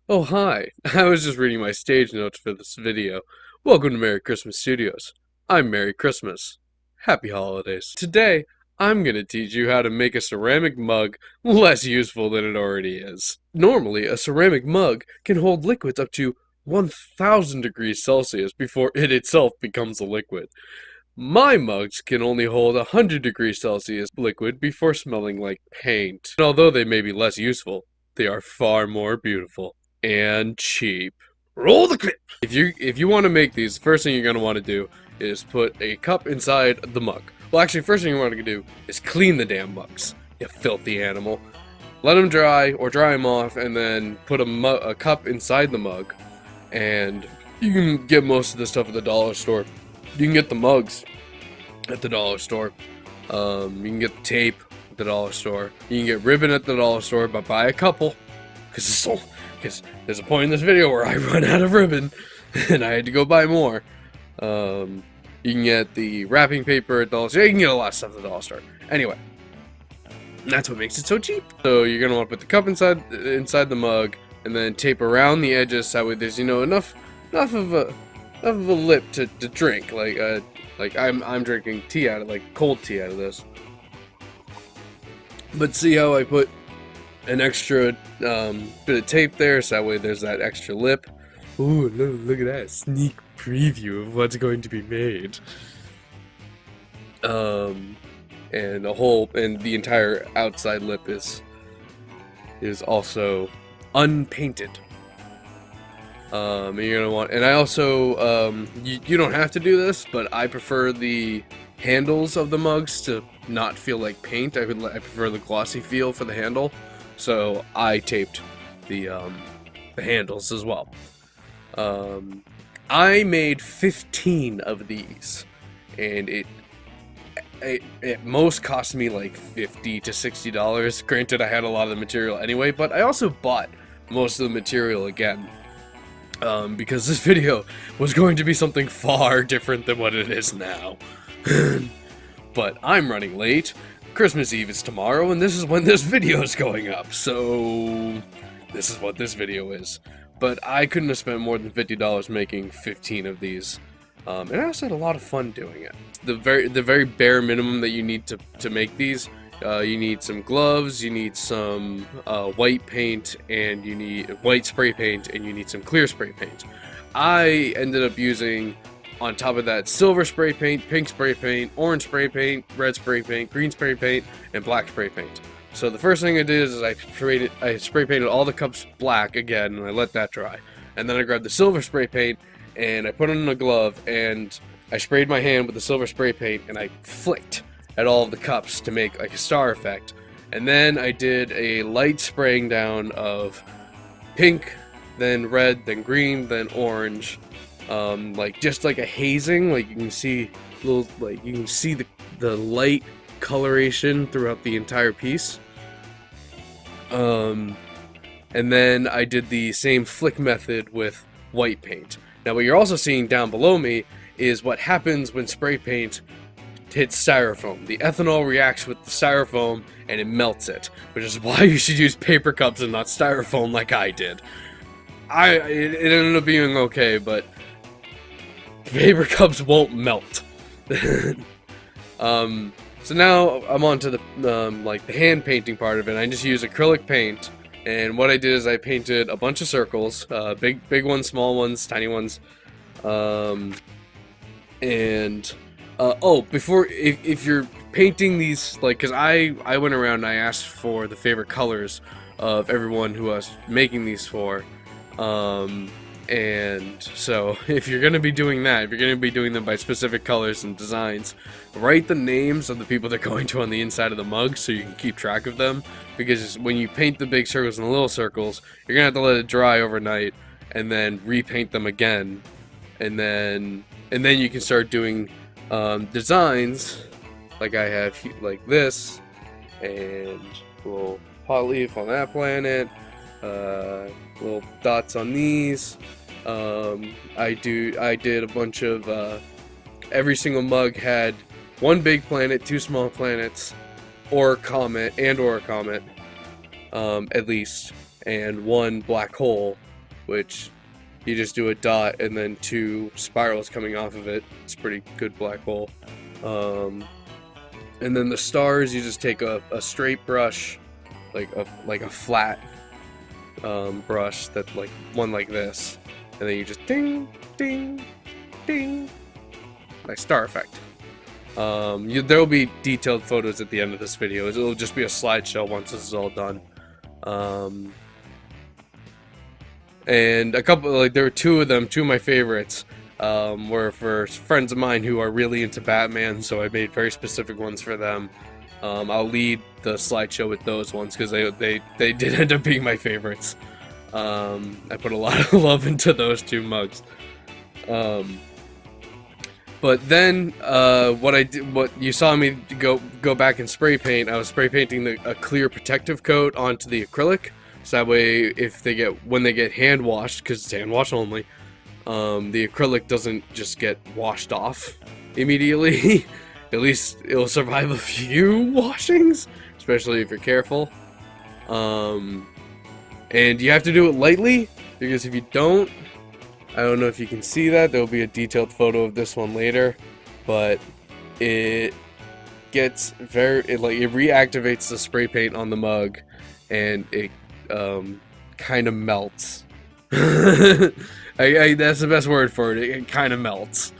Oh, hi. I was just reading my stage notes for this video. Welcome to Merry Christmas Studios. I'm Merry Christmas. Happy Holidays. Today, I'm going to teach you how to make a ceramic mug less useful than it already is. Normally, a ceramic mug can hold liquids up to 1000 degrees Celsius before it itself becomes a liquid. My mugs can only hold 100 degrees Celsius liquid before smelling like paint. And although they may be less useful, they are far more beautiful and cheap. Roll the clip. If you want to make these, first thing you're going to want to do is put a cup inside the mug. Well, actually, first thing you want to do is clean the damn mugs. You filthy animal. Let them dry or dry them off, and then put a cup inside the mug. And you can get most of the stuff at the dollar store. You can get the mugs at the dollar store. You can get the tape at the dollar store. You can get ribbon at the dollar store, but buy a couple. Because there's a point in this video where I run out of ribbon, and I had to go buy more. You can get the wrapping paper at the dollar store. You can get a lot of stuff at the dollar store. Anyway, that's what makes it so cheap. So you're gonna want to put the cup inside the mug, and then tape around the edges so that way there's enough of a lip to drink. Like I'm drinking tea out of cold tea out of this. But see how I put an extra bit of tape there, so that way there's that extra lip. Ooh, look at that sneak preview of what's going to be made. And the entire outside lip is also unpainted. You're gonna want, and I also you don't have to do this, but I prefer the handles of the mugs to not feel like paint. I prefer the glossy feel for the handle. So I taped the handles as well. I made 15 of these, and it most cost me like $50 to $60. Granted, I had a lot of the material anyway, but I also bought most of the material again, because this video was going to be something far different than what it is now. But I'm running late. Christmas Eve is tomorrow, and this is when this video is going up, so this is what this video is. But I couldn't have spent more than $50 making 15 of these, and I also had a lot of fun doing it. The very bare minimum that you need to make these, you need some gloves, you need some white paint, and you need white spray paint, and you need some clear spray paint. I ended up using, on top of that, silver spray paint, pink spray paint, orange spray paint, red spray paint, green spray paint, and black spray paint. So the first thing I did is I spray painted all the cups black again, and I let that dry. And then I grabbed the silver spray paint, and I put it in a glove, and I sprayed my hand with the silver spray paint, and I flicked at all of the cups to make like a star effect. And then I did a light spraying down of pink, then red, then green, then orange. Just like a hazing, like you can see the light coloration throughout the entire piece. And then I did the same flick method with white paint. Now what you're also seeing down below me is what happens when spray paint hits styrofoam. The ethanol reacts with the styrofoam and it melts it, which is why you should use paper cups and not styrofoam like I did. It ended up being okay, but paper cups won't melt. So now I'm on to the hand painting part of it. I just use acrylic paint, and what I did is I painted a bunch of circles, big ones, small ones, tiny ones, if you're painting these, because I went around and I asked for the favorite colors of everyone who I was making these for. And so if you're going to be doing that, if you're going to be doing them by specific colors and designs, write the names of the people they're going to on the inside of the mug so you can keep track of them, because when you paint the big circles and the little circles, you're going to have to let it dry overnight and then repaint them again, and then you can start doing designs like I have, like this, and a little pot leaf on that planet, little dots on these. I did a bunch of, every single mug had one big planet, two small planets, or a comet, at least, and one black hole, which you just do a dot and then 2 spirals coming off of it. It's a pretty good black hole. And then the stars, you just take a straight brush, like a flat brush, that like one like this, and then you just ding, ding, ding, like star effect. There will be detailed photos at the end of this video. It'll just be a slideshow once this is all done. And a couple, like there were 2 of them, 2 of my favorites, were for friends of mine who are really into Batman, so I made very specific ones for them. I'll lead the slideshow with those ones because they did end up being my favorites. I put a lot of love into those 2 mugs. But then what you saw me go back and spray paint, I was spray painting a clear protective coat onto the acrylic, so that way when they get hand washed, because it's hand wash only, the acrylic doesn't just get washed off immediately. At least it'll survive a few washings, especially if you're careful. And you have to do it lightly, because if you don't, I don't know if you can see that, there'll be a detailed photo of this one later, but it gets it reactivates the spray paint on the mug, and it kind of melts. That's the best word for it. It kind of melts.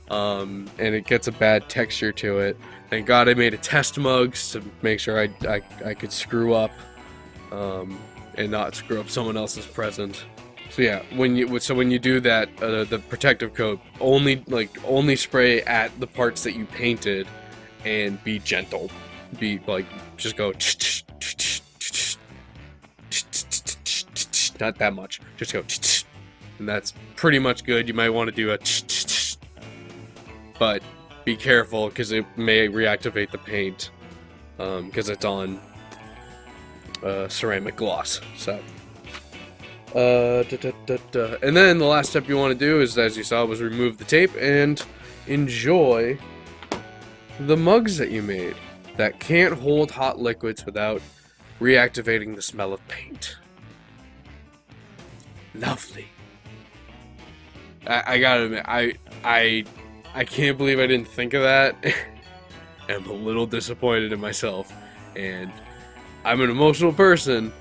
And it gets a bad texture to it. Thank God I made a test mug to make sure I could screw up, and not screw up someone else's present. So yeah, when you do that, the protective coat, only spray at the parts that you painted, and be gentle. Be like, just go, not that much, just go, and that's pretty much good. You might want to do a, but be careful because it may reactivate the paint, because it's on ceramic gloss. So and then the last step you want to do is, as you saw, was remove the tape and enjoy the mugs that you made that can't hold hot liquids without reactivating the smell of paint. Lovely. I gotta admit, I can't believe I didn't think of that. I'm a little disappointed in myself, and I'm an emotional person,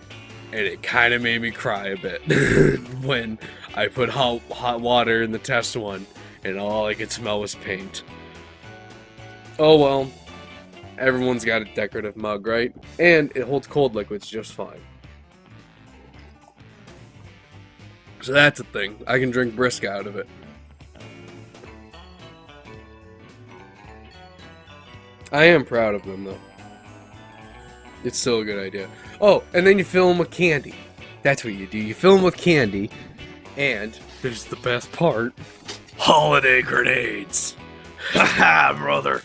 and it kind of made me cry a bit when I put hot water in the test one, and all I could smell was paint. Oh well, everyone's got a decorative mug, right? And it holds cold liquids just fine. So that's a thing. I can drink brisk out of it. I am proud of them, though. It's still a good idea. Oh, and then you fill them with candy. That's what you do. You fill them with candy, and here's the best part: holiday grenades. Haha, brother.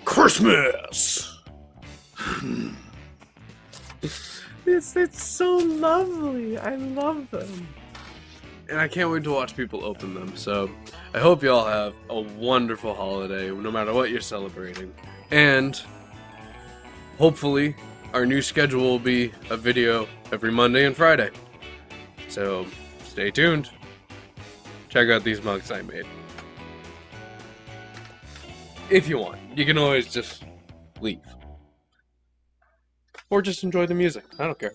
Christmas. It's so lovely. I love them. And I can't wait to watch people open them. So I hope you all have a wonderful holiday, no matter what you're celebrating. And hopefully our new schedule will be a video every Monday and Friday. So stay tuned. Check out these mugs I made. If you want. You can always just leave. Or just enjoy the music. I don't care.